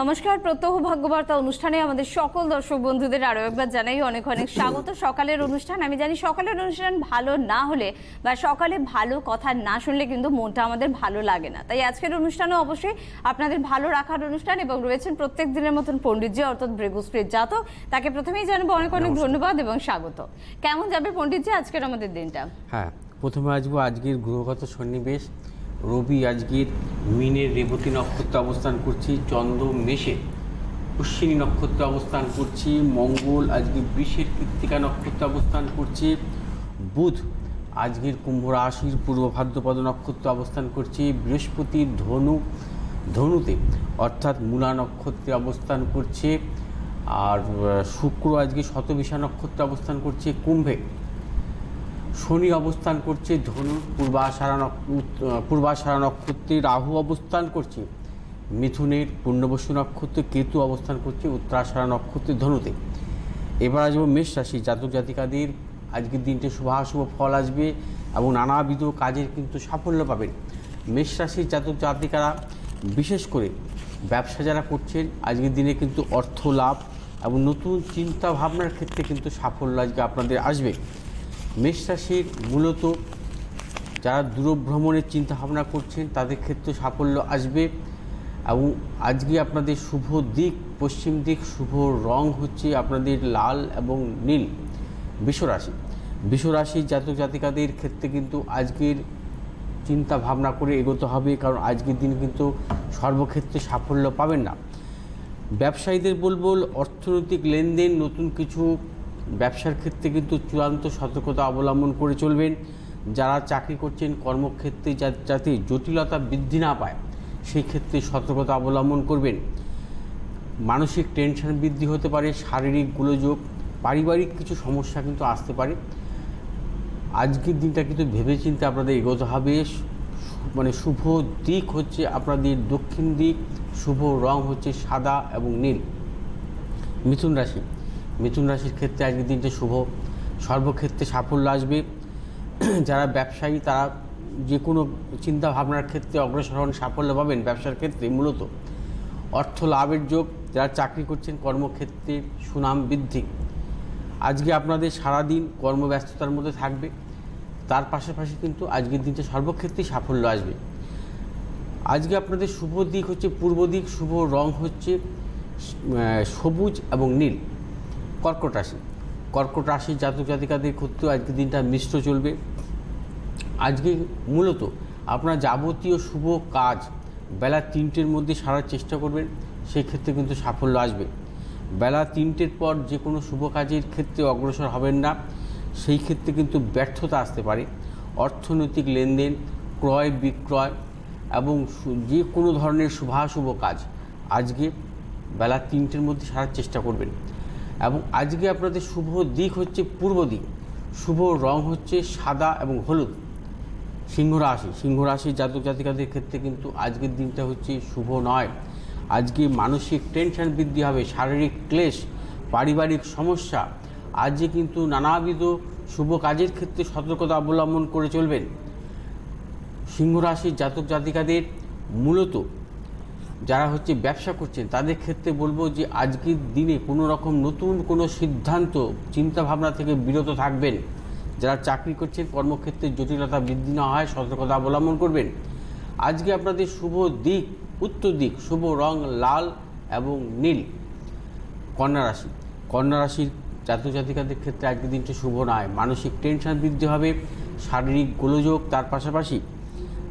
নমস্কার, প্রত্যহ ভাগ্যবার্তা অনুষ্ঠানে আমাদের সকল দর্শক বন্ধুদের আরও একবার জানাই অনেক অনেক স্বাগত। সকালের অনুষ্ঠান, আমি জানি সকালের অনুষ্ঠান ভালো না হলে বা সকালে ভালো কথা না শুনলে কিন্তু মনটা আমাদের ভালো লাগে না। তাই আজকের অনুষ্ঠানও অবশ্যই আপনাদের ভালো রাখার অনুষ্ঠান এবং রয়েছেন প্রত্যেক দিনের মতন পণ্ডিতজি অর্থাৎ বৃহস্পতির জাতক। তাকে প্রথমেই জানাবো অনেক অনেক ধন্যবাদ এবং স্বাগত। কেমন যাবে পণ্ডিতজি আজকের আমাদের দিনটা? হ্যাঁ, প্রথমে আসবো আজকের গ্রহগত সন্নিবেশ। রবি আজকের মিনের রেবতী নক্ষত্রে অবস্থান করছি, চন্দ্র মেষে পুষ্যিনী নক্ষত্রে অবস্থান করছি, মঙ্গল আজকে বৃষের কৃত্তিকা নক্ষত্রে অবস্থান করছে, বুধ আজকের কুম্ভ রাশির পূর্ব ভাদ্রপদ নক্ষত্রে অবস্থান করছে, বৃহস্পতি ধনুতে অর্থাৎ মূলা নক্ষত্রে অবস্থান করছে, আর শুক্র আজকে শতবিশা নক্ষত্রে অবস্থান করছে কুম্ভে, শনি অবস্থান করছে ধনুর পূর্বাষাঢ়া নক্ষত্রে, রাহু অবস্থান করছে মিথুনের পূর্ণবসু নক্ষত্রে, কেতু অবস্থান করছে উত্তরাষাঢ়া নক্ষত্রে ধনুতে। এবার আসবো মেষ রাশি জাতক জাতিকাদের আজকের দিনটি শুভাশুভ ফল আসবে এবং নানাবিধ কাজের কিন্তু সাফল্য পাবেন। মেষ রাশির জাতক জাতিকারা বিশেষ করে ব্যবসা যারা করছেন আজকের দিনে কিন্তু অর্থ লাভ এবং নতুন চিন্তা ভাবনার ক্ষেত্রে কিন্তু সাফল্য আজকে আপনাদের আসবে। মেষ রাশির মূলত যারা দূরভ্রমণের চিন্তা ভাবনা করছেন তাদের ক্ষেত্রে সাফল্য আসবে এবং আজকে আপনাদের শুভ দিক পশ্চিম দিক, শুভ রং হচ্ছে আপনাদের লাল এবং নীল। বিশ্বরাশির জাতক জাতিকাদের ক্ষেত্রে কিন্তু আজকের চিন্তা ভাবনা করে এগোতে হবে, কারণ আজকের দিন কিন্তু সর্বক্ষেত্রে সাফল্য পাবেন না। ব্যবসায়ীদের বলবো অর্থনৈতিক লেনদেন নতুন কিছু ব্যবসার ক্ষেত্রে কিন্তু চূড়ান্ত সতর্কতা অবলম্বন করে চলবেন। যারা চাকরি করছেন কর্মক্ষেত্রে যাতে জটিলতা বৃদ্ধি না পায় সেই ক্ষেত্রে সতর্কতা অবলম্বন করবেন। মানসিক টেনশন বৃদ্ধি হতে পারে, শারীরিক গোলযোগ, পারিবারিক কিছু সমস্যা কিন্তু আসতে পারে। আজকের দিনটা কিন্তু ভেবেচিন্তে আপনাদের এগোতে হবে। মানে শুভ দিক হচ্ছে আপনাদের দক্ষিণ দিক, শুভ রং হচ্ছে সাদা এবং নীল। মিথুন রাশির ক্ষেত্রে আজকের দিনটা শুভ, সর্বক্ষেত্রে সাফল্য আসবে। যারা ব্যবসায়ী তারা যে কোনো চিন্তা ভাবনার ক্ষেত্রে অগ্রসর হন, সাফল্য পাবেন। ব্যবসার ক্ষেত্রে মূলত অর্থ লাভের যোগ। যারা চাকরি করছেন কর্মক্ষেত্রে সুনাম বৃদ্ধি। আজকে আপনাদের সারাদিন কর্মব্যস্ততার মধ্যে থাকবে, তার পাশাপাশি কিন্তু আজকের দিনটা সর্বক্ষেত্রেই সাফল্য আসবে। আজকে আপনাদের শুভ দিক হচ্ছে পূর্ব দিক, শুভ রং হচ্ছে সবুজ এবং নীল। কর্কট রাশির জাতক জাতিকাদের ক্ষেত্রেও আজকের দিনটা মিশ্র চলবে। আজকে মূলত আপনার যাবতীয় শুভ কাজ বেলা 3টের মধ্যে সারার চেষ্টা করবেন, সেই ক্ষেত্রে কিন্তু সাফল্য আসবে। বেলা 3টের পর যে কোনো শুভ কাজের ক্ষেত্রে অগ্রসর হবেন না, সেই ক্ষেত্রে কিন্তু ব্যর্থতা আসতে পারে। অর্থনৈতিক লেনদেন, ক্রয় বিক্রয় এবং যে কোনো ধরনের শুভাশুভ কাজ আজকে বেলা 3টের মধ্যে সারার চেষ্টা করবেন। এবং আজকে আপনাদের শুভ দিক হচ্ছে পূর্ব দিক, শুভ রং হচ্ছে সাদা এবং হলুদ। সিংহ রাশির জাতক জাতিকাদের ক্ষেত্রে কিন্তু আজকের দিনটা হচ্ছে শুভ নয়। আজকে মানসিক টেনশন বৃদ্ধি হবে, শারীরিক ক্লেশ, পারিবারিক সমস্যা। আজকে কিন্তু নানাবিধ শুভ কাজের ক্ষেত্রে সতর্কতা অবলম্বন করে চলবেন। সিংহ রাশির জাতক জাতিকাদের মূলত যারা হচ্ছে ব্যবসা করছেন তাদের ক্ষেত্রে বলবো যে আজকের দিনে কোনো রকম নতুন কোনো সিদ্ধান্ত চিন্তাভাবনা থেকে বিরত থাকবেন। যারা চাকরি করছেন কর্মক্ষেত্রে জটিলতা বৃদ্ধি না হয় সতর্কতা অবলম্বন করবেন। আজকে আপনাদের শুভ দিক উত্তর দিক, শুভ রং লাল এবং নীল। কন্যা রাশির জাতক জাতিকাদের ক্ষেত্রে আজকের দিনটা শুভ নয়। মানসিক টেনশন বৃদ্ধি হবে, শারীরিক গোলযোগ। তার পাশাপাশি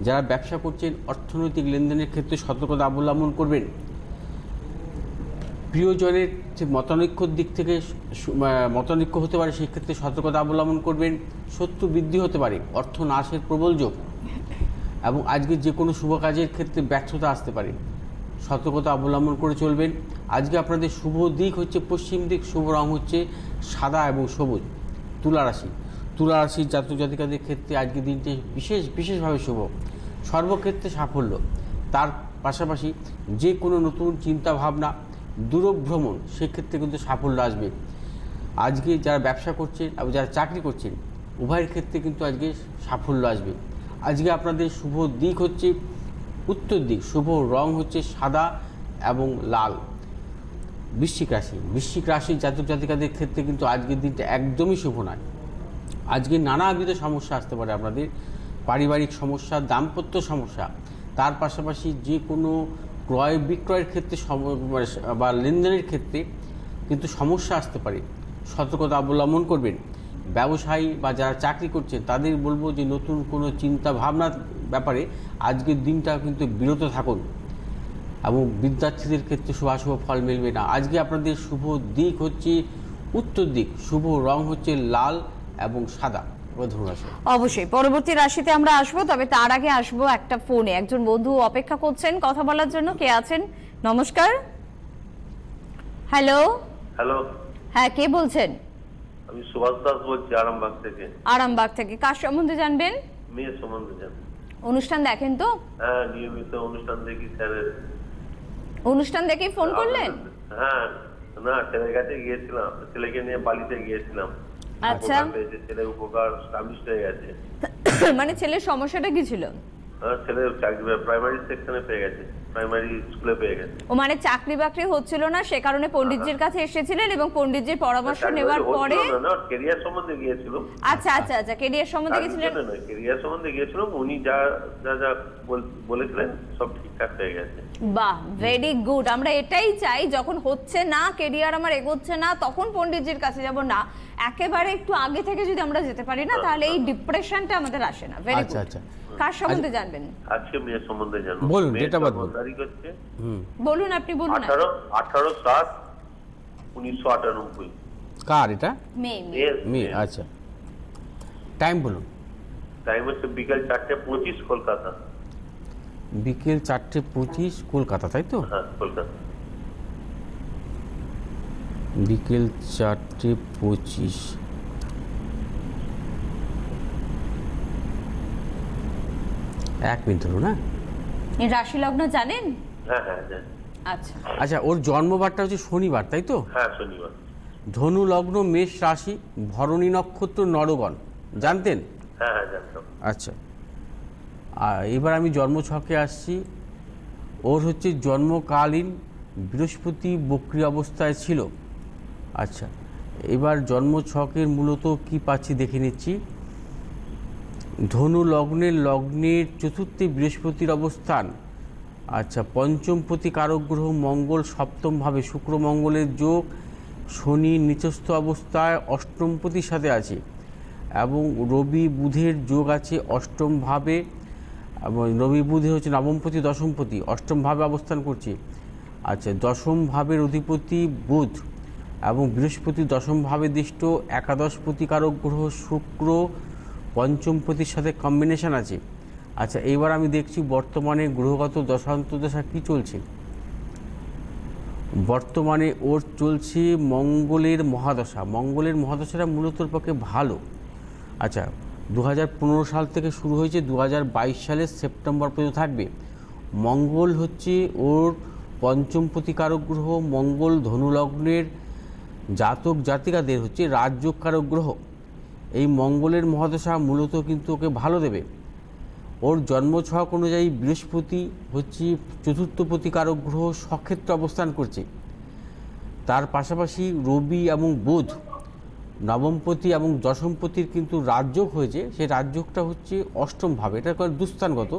যারা ব্যবসা করছেন অর্থনৈতিক লেনদেনের ক্ষেত্রে সতর্কতা অবলম্বন করবেন। প্রিয়জনের যে মতানৈক্যর দিক থেকে মতানৈক্য হতে পারে, সেই ক্ষেত্রে সতর্কতা অবলম্বন করবেন। শত্রু বৃদ্ধি হতে পারে, অর্থ নাশের প্রবল যোগ এবং আজকে যে কোনো শুভ কাজের ক্ষেত্রে ব্যর্থতা আসতে পারে, সতর্কতা অবলম্বন করে চলবেন। আজকে আপনাদের শুভ দিক হচ্ছে পশ্চিম দিক, শুভ রং হচ্ছে সাদা এবং সবুজ। তুলা রাশির জাতক জাতিকাদের ক্ষেত্রে আজকের দিনটি বিশেষভাবে শুভ, সর্বক্ষেত্রে সাফল্য। তার পাশাপাশি যে কোনো নতুন চিন্তা ভাবনা, দূরভ্রমণ, সেক্ষেত্রে কিন্তু সাফল্য আসবে। আজকে যারা ব্যবসা করছেন এবং যারা চাকরি করছেন উভয়ের ক্ষেত্রে কিন্তু আজকে সাফল্য আসবে। আজকে আপনাদের শুভ দিক হচ্ছে উত্তর দিক, শুভ রং হচ্ছে সাদা এবং লাল। বৃশ্চিক রাশির জাতক জাতিকাদের ক্ষেত্রে কিন্তু আজকের দিনটা একদমই শুভ নয়। আজকে নানাবিধ সমস্যা আসতে পারে আপনাদের, পারিবারিক সমস্যা, দাম্পত্য সমস্যা, তার পাশাপাশি যে কোনো ক্রয় বিক্রয়ের ক্ষেত্রে বা লেনদেনের ক্ষেত্রে কিন্তু সমস্যা আসতে পারে। সতর্কতা অবলম্বন করবেন। ব্যবসায়ী বা যারা চাকরি করছেন তাদের বলবো যে নতুন কোনো চিন্তা ভাবনার ব্যাপারে আজকের দিনটা কিন্তু বিরত থাকুন, এবং বিদ্যার্থীদের ক্ষেত্রে শুভাশুভ ফল মিলবে না। আজকে আপনাদের শুভ দিক হচ্ছে উত্তর দিক, শুভ রং হচ্ছে লাল এবং সাদা। ধন্যবাদ। অবশ্যই পরবর্তী রাশিতে আমরা আসবো, তবে তার আগে আসবো একটা ফোনে। একজন বন্ধু অপেক্ষা করছেন কথা বলার জন্য। কে আছেন? নমস্কার। হ্যালো। হ্যালো, হ্যাঁ, কে বলছেন? আমি সুভাষ দাস বলছি আরামবাগ থেকে। আরামবাগ থেকে। কার সম্বন্ধে জানবেন? মেয়ের সম্বন্ধে জানি। অনুষ্ঠান দেখেন তো? হ্যাঁ, নিয়মিত অনুষ্ঠান দেখি স্যারের। অনুষ্ঠান দেখেই ফোন করলেন? হ্যাঁ, না ছেলের কাছে গিয়েছিলাম, ছেলেকে নিয়ে বালিতে গিয়েছিলাম। আচ্ছা। ছেলের উপকার স্টাবলিশড হয়ে গেছে। মানে ছেলের সমস্যাটা কি ছিল? ছেলের চাকরি প্রাইমারি সেকশনে পেয়ে গেছে, প্রাইমারি স্কুলে পেয়ে গেছে। ও মানে চাকরি বাকরি হচ্ছিল না, সে কারণে পণ্ডিতজির কাছে এসেছিলেন এবং পণ্ডিতজির পরামর্শ নেওয়ার পরে ক্যারিয়ার সম্বন্ধে গিয়েছিল। আচ্ছা আচ্ছা আচ্ছা, ক্যারিয়ার সম্বন্ধে গিয়েছিলেন? ক্যারিয়ার সম্বন্ধে গিয়েছিলাম, উনি যা যা বলেছিলেন সব ঠিকঠাক হয়ে গেছে। বাহ, ভেরি গুড। আমরা এটাই চাই, যখন হচ্ছে না, ক্যারিয়ার আমার এগোচ্ছে না, তখন পণ্ডিতজির কাছে যাব না, একেবারে একটু আগে থেকে যদি আমরা যেতে পারি না, তাহলে এই ডিপ্রেশনটা আমাদের আসে না। Very good. আচ্ছা। কার সম্বন্ধে জানবেন? আজকে মেয়ের সম্বন্ধে জানবো। বলুন, ডেট অফ বার্থ বলুন। তারিখ হচ্ছে বলুন, আপনি বলুন। 18/7/1998। কার এটা? মেয়ে। আচ্ছা, টাইম বলুন। টাইম হচ্ছে বিকেল 4:25 কলকাতা। বিকেল 4:25 কলকাতা, তাই তো? হ্যাঁ, কলকাতা। বিকেল 4:25। এক মিনিট ধরুন। না এই রাশি লগ্ন জানেন? হ্যাঁ জানি। আচ্ছা আচ্ছা, ওর জন্মবারটা হচ্ছে শনিবার, তাই তো? হ্যাঁ, শনিবার। ধনু লগ্ন, মেষ রাশি, ভরণী নক্ষত্র, নরগণ। জানতেন? হ্যাঁ জানতাম। আচ্ছা, আর এবার আমি জন্মছকে আসছি। ওর হচ্ছে জন্মকালীন বৃহস্পতি বক্রী অবস্থায় ছিল। আচ্ছা, এবার জন্মছকের মূলত কি পাচ্ছি দেখে নিচ্ছি। ধনু লগ্নের চতুর্থে বৃহস্পতির অবস্থান। আচ্ছা, পঞ্চমপতি কারক গ্রহ মঙ্গল সপ্তমভাবে, শুক্র মঙ্গলের যোগ, শনি নিচস্থ অবস্থায় অষ্টমপতির সাথে আছে, এবং রবি বুধের যোগ আছে অষ্টমভাবে, এবং রবি বুধে হচ্ছে নবমপতি দশমপতি, অষ্টমভাবে অবস্থান করছে। আচ্ছা, দশম ভাবের অধিপতি বুধ এবং বৃহস্পতি দশমভাবে দৃষ্ট, একাদশপতি কারক গ্রহ শুক্র পঞ্চমপতির সাথে কম্বিনেশন আছে। আচ্ছা, এইবার আমি দেখছি বর্তমানে গ্রহগত দশান্তদশা কী চলছে। বর্তমানে ওর চলছে মঙ্গলের মহাদশা। মঙ্গলের মহাদশাটা মূলত ওর পক্ষে ভালো। আচ্ছা, 2015 সাল থেকে শুরু হয়েছে, 2022 সালের সেপ্টেম্বর পর্যন্ত থাকবে। মঙ্গল হচ্ছে ওর পঞ্চমপতি কারক গ্রহ। মঙ্গল ধনুলগ্নের জাতক জাতিকাদের হচ্ছে রাজযোগ কারক গ্রহ। এই মঙ্গলের মহাদশা মূলত কিন্তু ওকে ভালো দেবে। ওর জন্মছক অনুযায়ী বৃহস্পতি হচ্ছে চতুর্থপতি কারক গ্রহ, সক্ষেত্রে অবস্থান করছে। তার পাশাপাশি রবি এবং বুধ নবমপতি এবং দশমপতির কিন্তু রাজযোগ হয়েছে। সেই রাজযোগটা হচ্ছে অষ্টম ভাবে, এটা দুস্থানগত।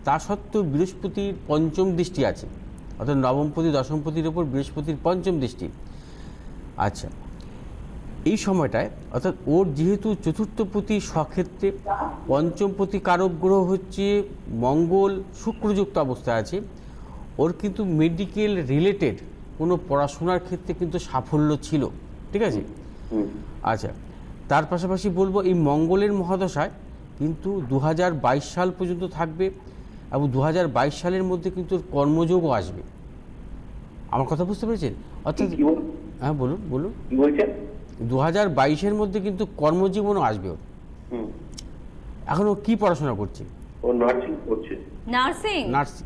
তা সত্ত্বেও বৃহস্পতির পঞ্চম দৃষ্টি আছে, অর্থাৎ নবমপতি দশমপতির ওপর বৃহস্পতির পঞ্চম দৃষ্টি। আচ্ছা, এই সময়টায় অর্থাৎ ওর যেহেতু চতুর্থপতি স্বক্ষেত্রে, পঞ্চমপতি কারক গ্রহ হচ্ছে মঙ্গল শুক্রযুক্ত অবস্থায় আছে, ওর কিন্তু মেডিকেল রিলেটেড কোনো পড়াশোনার ক্ষেত্রে কিন্তু সাফল্য ছিল। ঠিক আছে? আচ্ছা, তার পাশাপাশি বলবো এই মঙ্গলের মহাদশায় কিন্তু 2022 সাল পর্যন্ত থাকবে, এবং 2022 সালের মধ্যে কিন্তু কর্মযোগও আসবে। আমার কথা বুঝতে পেরেছেন? অর্থাৎ হ্যাঁ, বলুন বলুন। 2022-এর মধ্যে কিন্তু কর্মজীবনও আসবে ওর। এখন ও কি পড়াশোনা করছে? ও নার্সিং করছে। নার্সিং? নার্সিং।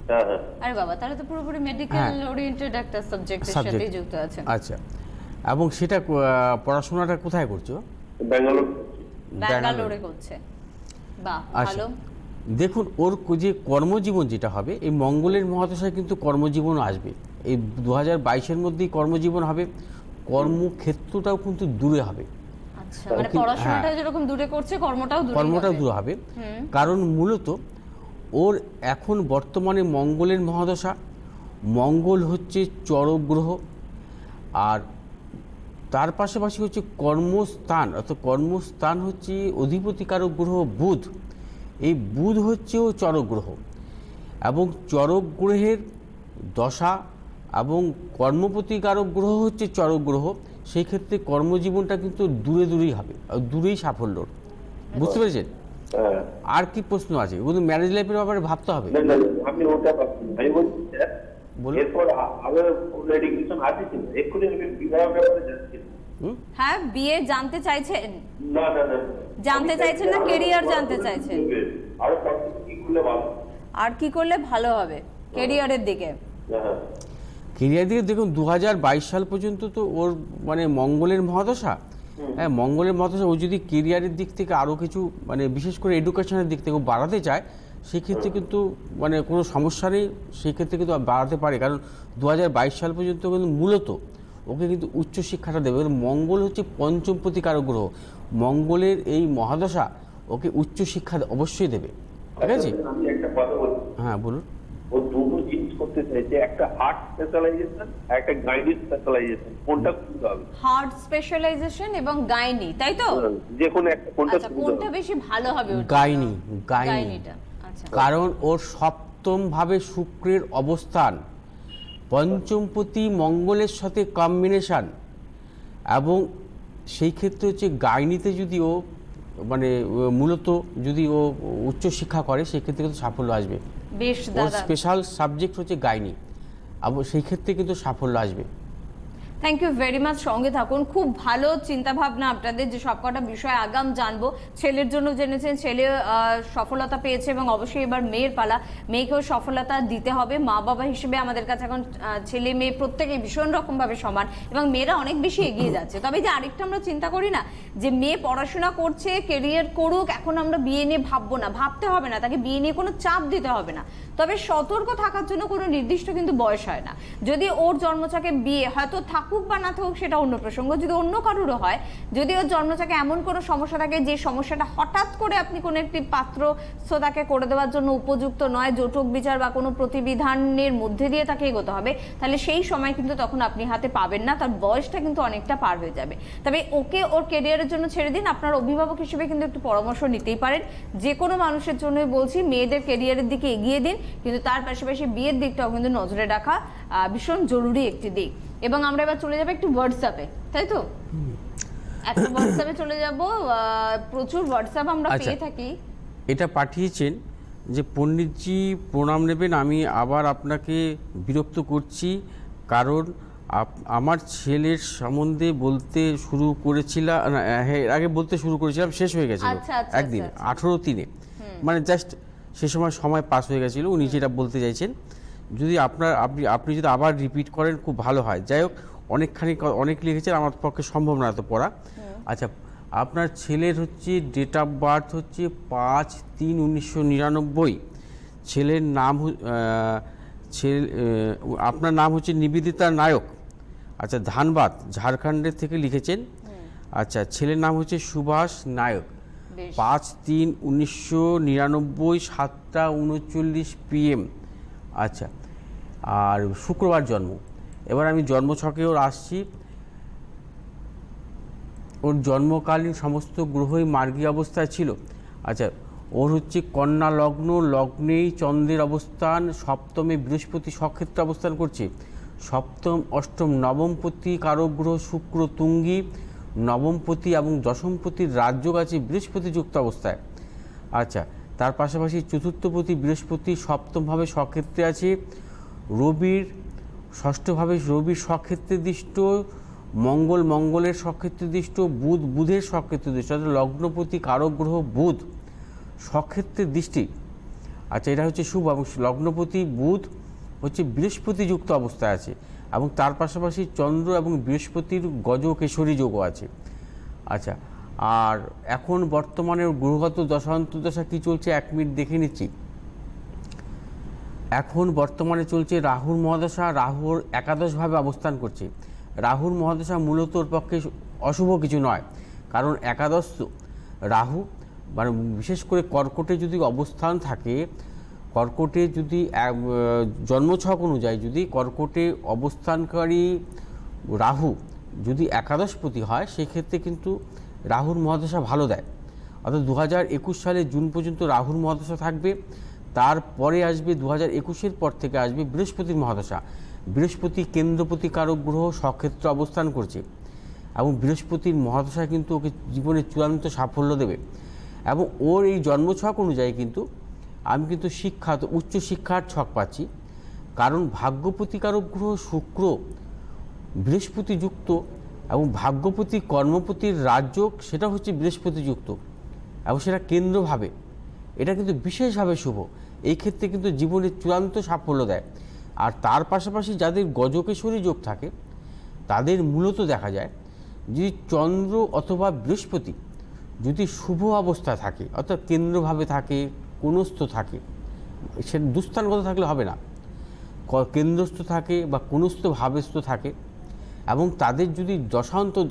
আরে বাবা, তাহলে তো পুরোপুরি মেডিকেল ওরিয়েন্টেড একটা সাবজেক্টের সাথে যুক্ত আছে। আচ্ছা, এবং সেটা পড়াশোনাটা কোথায় করছো? ব্যাঙ্গালোরে করছে। বাহ, ভালো। দেখুন, ওর যে কর্মজীবন যেটা হবে, এই মঙ্গলের মহাদশায় কিন্তু কর্মজীবনও আসবে। এই 2022-এর মধ্যেই কর্মজীবন হবে, কর্মক্ষেত্রটাও কিন্তু দূরে হবে। আচ্ছা, মানে পড়াশোনাটা যেরকম দূরে করছে কর্মটাও দূরে হবে। কারণ মূলত ওর এখন বর্তমানে মঙ্গলের মহাদশা, মঙ্গল হচ্ছে চরক গ্রহ, আর তার পাশাপাশি হচ্ছে কর্মস্থান, অর্থাৎ কর্মস্থান হচ্ছে অধিপতিকারক গ্রহ বুধ। এই বুধ হচ্ছে ও চরক গ্রহ, এবং চরক গ্রহের দশা এবং কর্মপ্রতিকারক গ্রহ হচ্ছে চরক গ্রহ। সেই ক্ষেত্রে কর্মজীবনটা কিন্তু দূরেই হবে, দূরেই সাফল্য। বুঝতে পেরেছেন? আর কি প্রশ্ন আছে? কিন্তু ম্যারেজ লাইফের ব্যাপারে ভাবতে হবে। আমি ওটা ভাবছি, আমি বলছি স্যার, এরপর আবার এডুকেশন আছে কিনা, এক্ষুনি আমি বিবাহ ব্যাপারে যাচ্ছি। হ্যাঁ, বিয়ে জানতে চাইছেন? না, জানতে চাইছেন না ক্যারিয়ার জানতে চাইছেন? আর কি করলে ভালো, আর কি করলে ভালো হবে ক্যারিয়ারের দিকে? ক্যারিয়ার দিকে দেখুন, 2022 সাল পর্যন্ত তো ওর মানে মঙ্গলের মহাদশা। হ্যাঁ, মঙ্গলের মহাদশা। ও যদি ক্যারিয়ারের দিক থেকে আরও কিছু মানে বিশেষ করে এডুকেশনের দিক থেকে ও বাড়াতে চায়, সেক্ষেত্রে কিন্তু মানে কোনো সমস্যা নেই, সেক্ষেত্রে কিন্তু বাড়াতে পারে। কারণ 2022 সাল পর্যন্ত কিন্তু মূলত ওকে কিন্তু উচ্চশিক্ষাটা দেবে। মঙ্গল হচ্ছে পঞ্চম প্রতিকারক গ্রহ, মঙ্গলের এই মহাদশা ওকে উচ্চশিক্ষা অবশ্যই দেবে। ঠিক আছে? আমি একটা কথা বলছি। হ্যাঁ বলুন। ও দুটো জিনিস করতে চাইছে, একটা হার্ট স্পেশালাইজেশন, একটা গাইনি স্পেশালাইজেশন। কোনটা করতে হবে? হার্ট স্পেশালাইজেশন এবং গাইনি, তাই তো? যে কোনো একটা, কোনটা বেশি ভালো হবে? গাইনিটা। আচ্ছা, কারণ ওর সপ্তম ভাবে শুক্রের অবস্থান, পঞ্চমপতি মঙ্গলের সাথে কম্বিনেশন, এবং সেই ক্ষেত্রে হচ্ছে গাইনিতে যদি ও মানে মূলত যদি ও উচ্চশিক্ষা করে, সেক্ষেত্রে কিন্তু সাফল্য আসবে। বেশ ওর দাদা, স্পেশাল সাবজেক্ট হচ্ছে গাইনি, এবং সেই ক্ষেত্রে কিন্তু সাফল্য আসবে। Thank you very much. সঙ্গে থাকুন। খুব ভালো চিন্তা ভাবনা আপনাদের, যে সবকটা বিষয় আগাম জানবো। ছেলের জন্য জেনেছেন, ছেলে সফলতা পেয়েছে, এবং অবশ্যই এবার মেয়ের পালা, মেয়েকেও সফলতা দিতে হবে। মা বাবা হিসেবে আমাদের কাছে এখন ছেলে মেয়ে প্রত্যেকেই ভীষণ রকমভাবে সমান, এবং মেয়েরা অনেক বেশি এগিয়ে যাচ্ছে। তবে যে আরেকটা আমরা চিন্তা করি না, যে মেয়ে পড়াশোনা করছে, কেরিয়ার করুক, এখন আমরা বিয়ে নিয়ে ভাববো না, ভাবতে হবে না, তাকে বিয়ে নিয়ে কোনো চাপ দিতে হবে না। তবে সতর্ক থাকার জন্য কোনো নির্দিষ্ট কিন্তু বয়স হয় না। যদি ওর জন্মছকে বিয়ে হয়তো থাকুক বা না থাকুক সেটা অন্য প্রসঙ্গ, যদি অন্য কারোরও হয়, যদি ওর জন্মছকে এমন কোনো সমস্যা থাকে যে সমস্যাটা হঠাৎ করে আপনি কোনো একটি পাত্র তাকে করে দেওয়ার জন্য উপযুক্ত নয়, যৌতুক বিচার বা কোনো প্রতিবিধানের মধ্যে দিয়ে তাকে এগোতে হবে, তাহলে সেই সময় কিন্তু তখন আপনি হাতে পাবেন না, তার বয়সটা কিন্তু অনেকটা পার হয়ে যাবে। তবে ওকে ওর ক্যারিয়ারের জন্য ছেড়ে দিন। আপনার অভিভাবক হিসেবে কিন্তু একটু পরামর্শ নিতেই পারেন। যে কোনো মানুষের জন্যই বলছি, মেয়েদের ক্যারিয়ারের দিকে এগিয়ে দিন, কিন্তু তার পাশাপাশি বিয়ের দিকটাও কিন্তু নজরে রাখা ভীষণ জরুরি একটি দিক। এবং আমরা এবার চলে যাবো একটু হোয়াটসঅ্যাপে, তাই তো? একটা হোয়াটসঅ্যাপে চলে যাব, প্রচুর হোয়াটসঅ্যাপ আমরা পেয়ে থাকি। এটা পাঠিয়েছেন যে পণ্ডিতজি প্রণাম নেবেন, আমি আবার আপনাকে বিরক্ত করছি, কারণ আমার ছেলের সম্বন্ধে বলতে শুরু করেছিলাম, আগে বলতে শুরু করেছিলাম, শেষ হয়ে গেছিল একদিন 18/3, মানে জাস্ট সে সময় পাস হয়ে গেছিল। উনি যেটা বলতে চাইছেন, যদি আপনি যদি আবার রিপিট করেন খুব ভালো হয়। যাই হোক, অনেক লিখেছেন, আমার পক্ষে সম্ভব না তো পড়া। আচ্ছা, আপনার ছেলের হচ্ছে ডেট অফ বার্থ হচ্ছে 5/3/1999। ছেলের নাম আপনার নাম হচ্ছে নিবেদিতা নায়ক। আচ্ছা, ধানবাদ ঝাড়খণ্ডের থেকে লিখেছেন। আচ্ছা, ছেলের নাম হচ্ছে সুভাষ নায়ক। 5/3/1999, 7:39 PM। আচ্ছা, আর শুক্রবার জন্ম। এবার আমি জন্মছকে ওর আসছি। ওর জন্মকালীন সমস্ত গ্রহই মার্গী অবস্থায় ছিল। আচ্ছা, ওর হচ্ছে কন্যা লগ্ন, লগ্নেই চন্দ্রের অবস্থান, সপ্তমে বৃহস্পতি সক্ষেত্রে অবস্থান করছে। সপ্তম, অষ্টম, নবমপতি কারক গ্রহ শুক্র তুঙ্গী, নবমপতি এবং দশমপতির রাজযোগ আছে বৃহস্পতি যুক্ত অবস্থায়। আচ্ছা, তার পাশাপাশি চতুর্থপতি বৃহস্পতি সপ্তমভাবে স্বক্ষেত্রে আছে, রবির ষষ্ঠভাবে রবির স্বক্ষেত্রে দৃষ্ট, মঙ্গলের স্বক্ষেত্রে দৃষ্ট, বুধের স্বক্ষেত্রে দৃষ্ট, অর্থাৎ লগ্নপতি কারক গ্রহ বুধ স্বক্ষেত্রে দৃষ্টি। আচ্ছা, এটা হচ্ছে শুভ, এবং লগ্নপতি বুধ হচ্ছে বৃহস্পতি যুক্ত অবস্থায় আছে, এবং তার পাশাপাশি চন্দ্র এবং বৃহস্পতির গজ কেশরী যোগও আছে। আচ্ছা, আর এখন বর্তমানে গ্রহগত দশান্তদশা কী চলছে 1 মিনিট দেখে নিচ্ছি। এখন বর্তমানে চলছে রাহুর মহাদশা। রাহুর একাদশভাবে অবস্থান করছে। রাহুর মহাদশা মূলত ওর পক্ষে অশুভ কিছু নয়, কারণ একাদশ রাহু মানে বিশেষ করে কর্কটে যদি অবস্থান থাকে, কর্কটে যদি জন্মছক অনুযায়ী যদি কর্কটে অবস্থানকারী রাহু যদি একাদশপতি হয়, সেক্ষেত্রে কিন্তু রাহুর মহাদশা ভালো দেয়। অর্থাৎ 2021 সালে জুন পর্যন্ত রাহুর মহাদশা থাকবে। তারপরে আসবে 2021-এর পর থেকে আসবে বৃহস্পতির মহাদশা। বৃহস্পতি কেন্দ্রপতি কারক গ্রহ স্বক্ষেত্রে অবস্থান করছে, এবং বৃহস্পতির মহাদশা কিন্তু ওকে জীবনে চূড়ান্ত সাফল্য দেবে। এবং ওর এই জন্মছক অনুযায়ী কিন্তু আমি কিন্তু উচ্চ শিক্ষার ছক পাচ্ছি, কারণ ভাগ্যপতি কারক গ্রহ শুক্র বৃহস্পতি যুক্ত, এবং ভাগ্যপতি কর্মপতির রাজযোগ সেটা হচ্ছে বৃহস্পতি যুক্ত, এবং সেটা কেন্দ্রভাবে। এটা কিন্তু বিশেষভাবে শুভ। এই ক্ষেত্রে কিন্তু জীবনে চূড়ান্ত সাফল্য দেয়। আর তার পাশাপাশি যাদের গজকেশরী যোগ থাকে, তাদের মূলত দেখা যায় যদি চন্দ্র অথবা বৃহস্পতি যদি শুভ অবস্থায় থাকে, অর্থাৎ কেন্দ্রভাবে থাকে, কোনস্থ থাকে, সে দুস্থানগত থাকলে হবে না, কেন্দ্রস্থ থাকে বা কোনস্থ ভাবেস্থ থাকে, এবং তাদের যদি দশান্তর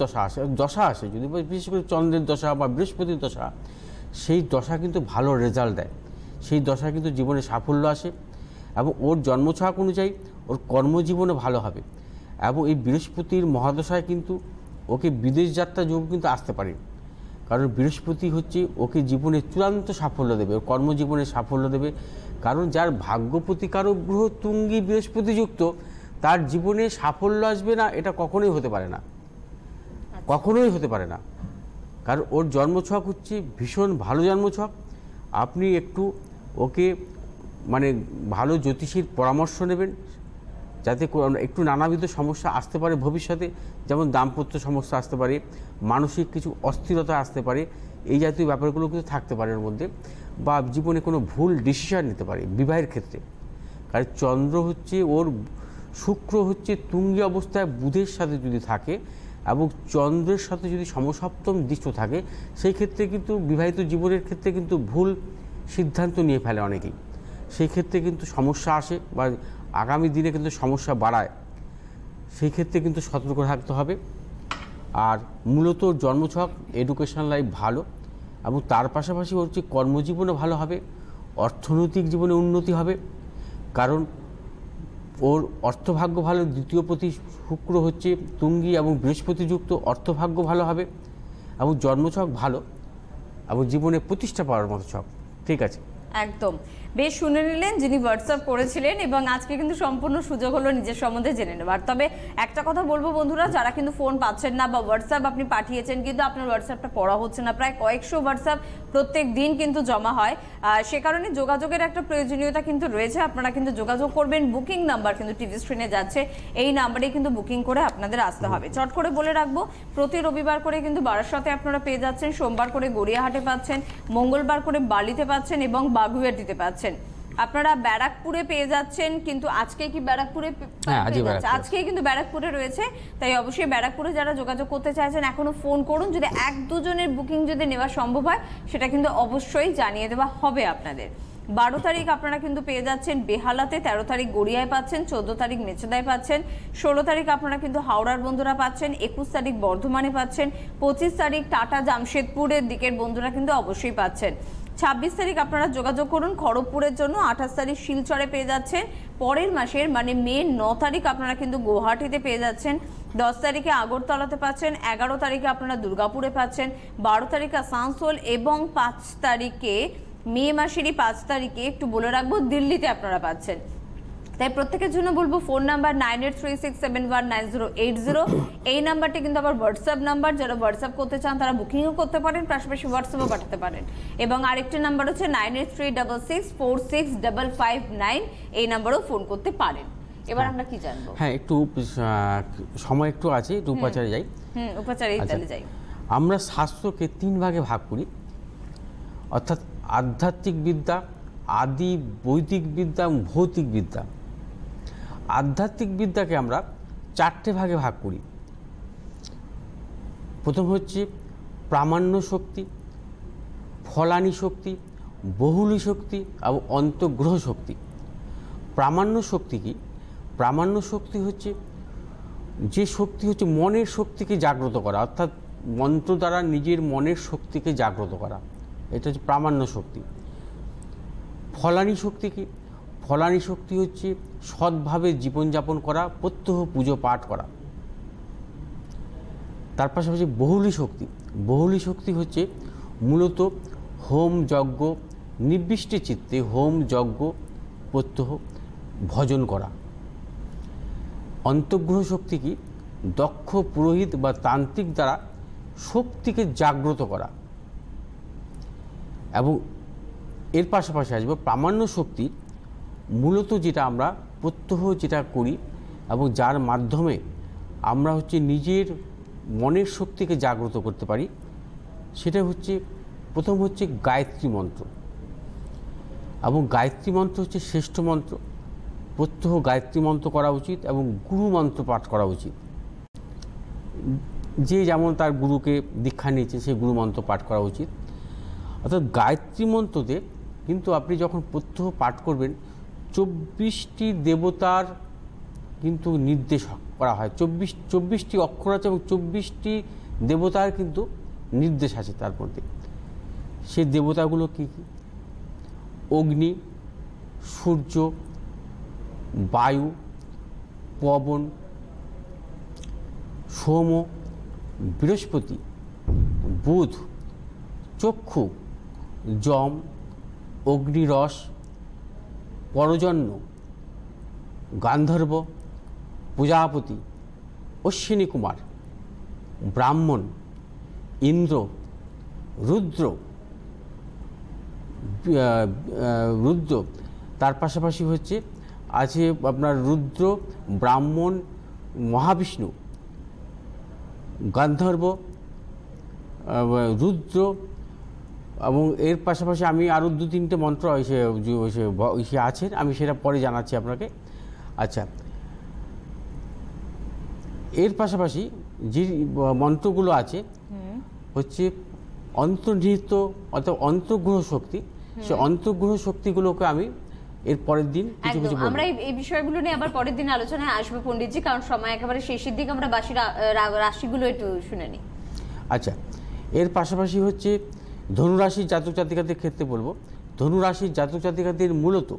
দশা আসে যদি বিশেষ করে চন্দ্রের দশা বা বৃহস্পতির দশা, সেই দশা কিন্তু ভালো রেজাল্ট দেয়। সেই দশা কিন্তু জীবনে সাফল্য আসে, এবং ওর জন্মছক অনুযায়ী ওর কর্মজীবনে ভালো হবে। এবং এই বৃহস্পতির মহাদশায় কিন্তু ওকে বিদেশ যাত্রা যোগ কিন্তু আসতে পারে, কারণ বৃহস্পতি হচ্ছে ওকে জীবনে চূড়ান্ত সাফল্য দেবে, ওর কর্মজীবনে সাফল্য দেবে। কারণ যার ভাগ্যপতি কারক গ্রহ তুঙ্গী বৃহস্পতি যুক্ত, তার জীবনে সাফল্য আসবে না এটা কখনোই হতে পারে না, কখনোই হতে পারে না। কারণ ওর জন্মছক হচ্ছে ভীষণ ভালো জন্মছক। আপনি একটু ওকে মানে ভালো জ্যোতিষীর পরামর্শ নেবেন, যাতে একটু নানাবিধ সমস্যা আসতে পারে ভবিষ্যতে, যেমন দাম্পত্য সমস্যা আসতে পারে, মানসিক কিছু অস্থিরতা আসতে পারে, এই জাতীয় ব্যাপারগুলো কিন্তু থাকতে পারে এর মধ্যে, বা জীবনে কোনো ভুল ডিসিশন নিতে পারে বিবাহের ক্ষেত্রে। কারণ চন্দ্র হচ্ছে ওর, শুক্র হচ্ছে তুঙ্গী অবস্থায় বুধের সাথে যদি থাকে, এবং চন্দ্রের সাথে যদি সমসপ্তম দৃষ্ট থাকে, সেই ক্ষেত্রে কিন্তু বিবাহিত জীবনের ক্ষেত্রে কিন্তু ভুল সিদ্ধান্ত নিয়ে ফেলে অনেকেই। সেই ক্ষেত্রে কিন্তু সমস্যা আসে বা আগামী দিনে কিন্তু সমস্যা বাড়ায়। সেই ক্ষেত্রে কিন্তু সতর্ক থাকতে হবে। আর মূলত জন্মছক এডুকেশন লাইফ ভালো, এবং তার পাশাপাশি হচ্ছে কর্মজীবনে ভালো হবে, অর্থনৈতিক জীবনে উন্নতি হবে, কারণ ওর অর্থভাগ্য ভালো। দ্বিতীয় প্রতি শুক্র হচ্ছে তুঙ্গী এবং বৃহস্পতি যুক্ত, অর্থভাগ্য ভালো হবে, এবং জন্মছক ভালো, এবং জীবনে প্রতিষ্ঠা পাওয়ার মতো ছক। ঠিক আছে, একদম বেশ শুনে নিলেন যিনি হোয়াটসঅ্যাপ করেছিলেন, এবং আজকে কিন্তু সম্পূর্ণ সুযোগ হলো নিজের সম্বন্ধে জেনে নেবার। তবে একটা কথা বলবো বন্ধুরা, যারা কিন্তু ফোন পাচ্ছেন না বা হোয়াটসঅ্যাপ আপনি পাঠিয়েছেন কিন্তু আপনার হোয়াটসঅ্যাপটা পড়া হচ্ছে না, প্রায় কয়েকশো হোয়াটসঅ্যাপ প্রত্যেক দিন কিন্তু জমা হয়, সে কারণে যোগাযোগের একটা প্রয়োজনীয়তা কিন্তু রয়েছে। আপনারা কিন্তু যোগাযোগ করবেন, বুকিং নাম্বার কিন্তু টিভি স্ক্রিনে যাচ্ছে, এই নাম্বারে কিন্তু বুকিং করে আপনাদের আসতে হবে। চট করে বলে রাখবো, প্রতি রবিবার করে কিন্তু বারাসাতে আপনারা পেয়ে যাচ্ছেন, সোমবার করে গড়িয়াহাটে পাচ্ছেন, মঙ্গলবার করে বালিতে পাচ্ছেন, এবং বাগুইআটিতে পাচ্ছেন। আপনারা ব্যারাকপুরে পেয়ে যাচ্ছেন, কিন্তু আজকে কি ব্যারাকপুরে আজকে কিন্তু ব্যারাকপুরে রয়েছে, তাই অবশ্যই ব্যারাকপুরে যারা যোগাযোগ করতে চাইছেন এখনো ফোন করুন। যদি এক দুজনের বুকিং যদি নেওয়া সম্ভব হয়, সেটা কিন্তু অবশ্যই জানিয়ে দেওয়া হবে আপনাদের। 12 তারিখ আপনারা কিন্তু পেয়ে যাচ্ছেন বেহালাতে, 13 তারিখ গড়িয়ায় পাচ্ছেন, 14 তারিখ মেচেদায় পাচ্ছেন, 16 তারিখ আপনারা কিন্তু হাওড়ার বন্ধুরা পাচ্ছেন, 21 তারিখ বর্ধমানে পাচ্ছেন, 25 তারিখ টাটা জামশেদপুরের দিকের বন্ধুরা কিন্তু অবশ্যই পাচ্ছেন। 26 তারিখ আপনারা যোগাযোগ করুন খড়গপুরের জন্য, 28 তারিখ শিলচরে পেয়ে যাচ্ছেন, পরের মাসের মানে মে 9 তারিখ আপনারা কিন্তু গুয়াহাটিতে পেয়ে যাচ্ছেন, 10 তারিখে আগরতলাতে পাচ্ছেন, 11 তারিখে আপনারা দুর্গাপুরে পাচ্ছেন, 12 তারিখে আসানসোল, এবং 5 তারিখে মে মাসেরই 5 তারিখে একটু বলে রাখবো দিল্লিতে আপনারা পাচ্ছেন। তাই প্রত্যেকের জন্য বলবো ফোন নাম্বার 9836719080, এই নাম্বারটি কিন্তু আবার হোয়াটসঅ্যাপ নাম্বার, যারা হোয়াটসঅ্যাপ করতে চান তারা বুকিংও করতে পারেন, পাশাপাশি হোয়াটসঅ্যাপও পাঠাতে পারেন। এবং আরেকটি নাম্বার হচ্ছে 9836646559, এই নাম্বারেও ফোন করতে পারেন। এবার আমরা কি জানবো? হ্যাঁ, একটু সময় একটু আছে, একটু উপাচারে যাই। উপাচারে তাহলে যাই। আমরা শাস্ত্রকে 3 ভাগে ভাগ করি, অর্থাৎ আধ্যাত্মিক বিদ্যা, আদি বৈদিক বিদ্যা এবং ভৌতিক বিদ্যা। আধ্যাত্মিক বিদ্যাকে আমরা 4টে ভাগে ভাগ করি। প্রথম হচ্ছে প্রামাণ্য শক্তি, ফলানি শক্তি, বহুলী শক্তি এবং অন্তর্গ্রহ শক্তি। প্রামাণ্য শক্তি কি? প্রামাণ্য শক্তি হচ্ছে যে শক্তি হচ্ছে মনের শক্তিকে জাগ্রত করা, অর্থাৎ মন্ত্র দ্বারা নিজের মনের শক্তিকে জাগ্রত করা, এটা হচ্ছে প্রামাণ্য শক্তি। ফলানি শক্তি কি? ফলানি শক্তি হচ্ছে সৎভাবে জীবনযাপন করা, প্রত্যহ পুজো পাঠ করা। তার পাশাপাশি বহুলী শক্তি। বহুলী শক্তি হচ্ছে মূলত হোম যজ্ঞ, নির্দিষ্ট চিত্তে হোম যজ্ঞ প্রত্যহ ভজন করা। অন্তর্গ্রহ শক্তি কি? দক্ষ পুরোহিত বা তান্ত্রিক দ্বারা শক্তিকে জাগ্রত করা। এবং এর পাশাপাশি আসবে প্রামাণ্য শক্তি, মূলত যেটা আমরা প্রত্যহ যেটা করি এবং যার মাধ্যমে আমরা হচ্ছে নিজের মনের শক্তিকে জাগ্রত করতে পারি, সেটা হচ্ছে প্রথম হচ্ছে গায়ত্রী মন্ত্র। এবং গায়ত্রী মন্ত্র হচ্ছে শ্রেষ্ঠ মন্ত্র। প্রত্যহ গায়ত্রী মন্ত্র করা উচিত এবং গুরু মন্ত্র পাঠ করা উচিত। যে যেমন তার গুরুকে দীক্ষা নিয়েছে সেই গুরু মন্ত্র পাঠ করা উচিত। অর্থাৎ গায়ত্রী মন্ত্রতে কিন্তু আপনি যখন প্রত্যহ পাঠ করবেন 24টি দেবতার কিন্তু নির্দেশ করা হয়। 24টি অক্ষর আছে এবং 24টি দেবতার কিন্তু নির্দেশ আছে তার মধ্যে। সেই দেবতাগুলো কী কী? অগ্নি, সূর্য, বায়ু, পবন, সোম, বৃহস্পতি, বুধ, চক্ষু, যম, অগ্নিরস, পরজন্য, গান্ধর্ব, প্রজাপতি, অশ্বিনী কুমার, ব্রাহ্মণ, ইন্দ্র, রুদ্র, তার পাশাপাশি হচ্ছে আছে আপনার রুদ্র, ব্রাহ্মণ, মহাবিষ্ণু, গান্ধর্ব, রুদ্র, এবং এর পাশাপাশি আমি আরও 2-3টে মন্ত্র সে আছেন, আমি সেটা পরে জানাচ্ছি আপনাকে। আচ্ছা, এর পাশাপাশি যে মন্ত্রগুলো আছে হচ্ছে অন্তর্নিহিত অর্থাৎ অন্তর্গ্রহ শক্তি। সে অন্তর্গ্রহ শক্তিগুলোকে আমি এর পরের দিন কিছু কিছু বলবো। আমরা এই বিষয়গুলো নিয়ে আবার পরের দিন আলোচনায় আসবে পণ্ডিতজি, কারণ সময় একেবারে শেষের দিকে। আমরা বাকি রাশিগুলো একটু শুনে নিই। আচ্ছা, এর পাশাপাশি হচ্ছে ধনুরাশির জাতক জাতিকাদের ক্ষেত্রে বলবো, ধনুরাশির জাতক জাতিকাদের মূলত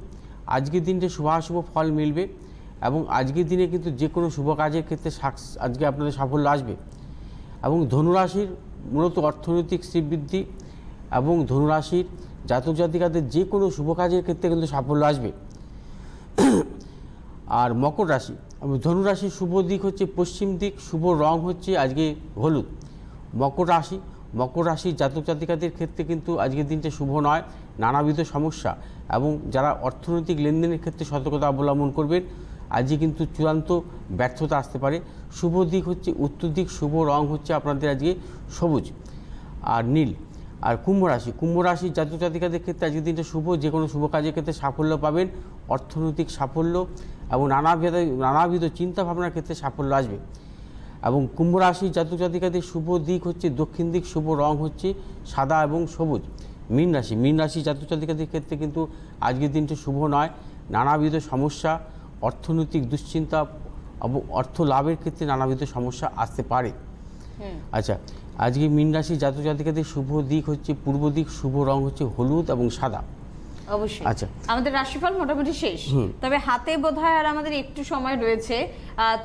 আজকের দিনটা শুভাশুভ ফল মিলবে এবং আজকের দিনে কিন্তু যে কোনো শুভ কাজের ক্ষেত্রে আজকে আপনাদের সাফল্য আসবে। এবং ধনুরাশির মূলত অর্থনৈতিক শ্রীবৃদ্ধি এবং ধনুরাশির জাতক জাতিকাদের যে কোনো শুভ কাজের ক্ষেত্রে কিন্তু সাফল্য আসবে। আর মকর রাশি, ধনুরাশির শুভ দিক হচ্ছে পশ্চিম দিক, শুভ রং হচ্ছে আজকে হলুদ। মকর রাশির জাতক জাতিকাদের ক্ষেত্রে কিন্তু আজকের দিনটা শুভ নয়, নানাবিধ সমস্যা এবং যারা অর্থনৈতিক লেনদেনের ক্ষেত্রে সতর্কতা অবলম্বন করবেন, আজকে কিন্তু চূড়ান্ত ব্যর্থতা আসতে পারে। শুভ দিক হচ্ছে উত্তর দিক, শুভ রং হচ্ছে আপনাদের আজকে সবুজ আর নীল। আর কুম্ভ রাশির জাতক জাতিকাদের ক্ষেত্রে আজকের দিনটা শুভ, যে কোনো শুভ কাজের ক্ষেত্রে সাফল্য পাবেন, অর্থনৈতিক সাফল্য এবং নানাবিধ চিন্তাভাবনার ক্ষেত্রে সাফল্য আসবে। এবং কুম্ভ রাশির জাতক জাতিকাদের শুভ দিক হচ্ছে দক্ষিণ দিক, শুভ রং হচ্ছে সাদা এবং সবুজ। মীন রাশি জাতক জাতিকাদের ক্ষেত্রে কিন্তু আজকের দিনটা শুভ নয়, নানাবিধ সমস্যা, অর্থনৈতিক দুশ্চিন্তা এবং অর্থ লাভের ক্ষেত্রে নানাবিধ সমস্যা আসতে পারে। আচ্ছা, আজকে মীন রাশির জাতক জাতিকাদের শুভ দিক হচ্ছে পূর্ব দিক, শুভ রং হচ্ছে হলুদ এবং সাদা। অবশ্যই। আচ্ছা, আমাদের রাশিফল মোটামুটি শেষ, তবে হাতে বোধহয় আর আমাদের একটু সময় রয়েছে।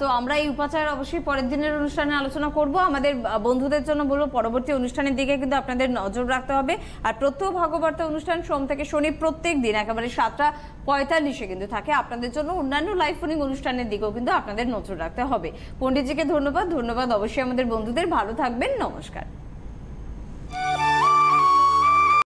তো আমরা এই উপাচার অবশ্যই পরের দিনের অনুষ্ঠানে আলোচনা করব। আমাদের বন্ধুদের জন্য বলবো পরবর্তী অনুষ্ঠানের দিকে কিন্তু আপনাদের নজর রাখতে হবে। আর প্রত্যহ ভাগবত অনুষ্ঠান সোম থেকে শনি প্রত্যেক দিন একেবারে 7:45 কিন্তু থাকে আপনাদের জন্য। অন্যান্য লাইভ ফোনিং অনুষ্ঠানের দিকেও কিন্তু আপনাদের নজর রাখতে হবে। পণ্ডিতজিকে ধন্যবাদ অবশ্যই আমাদের বন্ধুদের। ভালো থাকবেন, নমস্কার।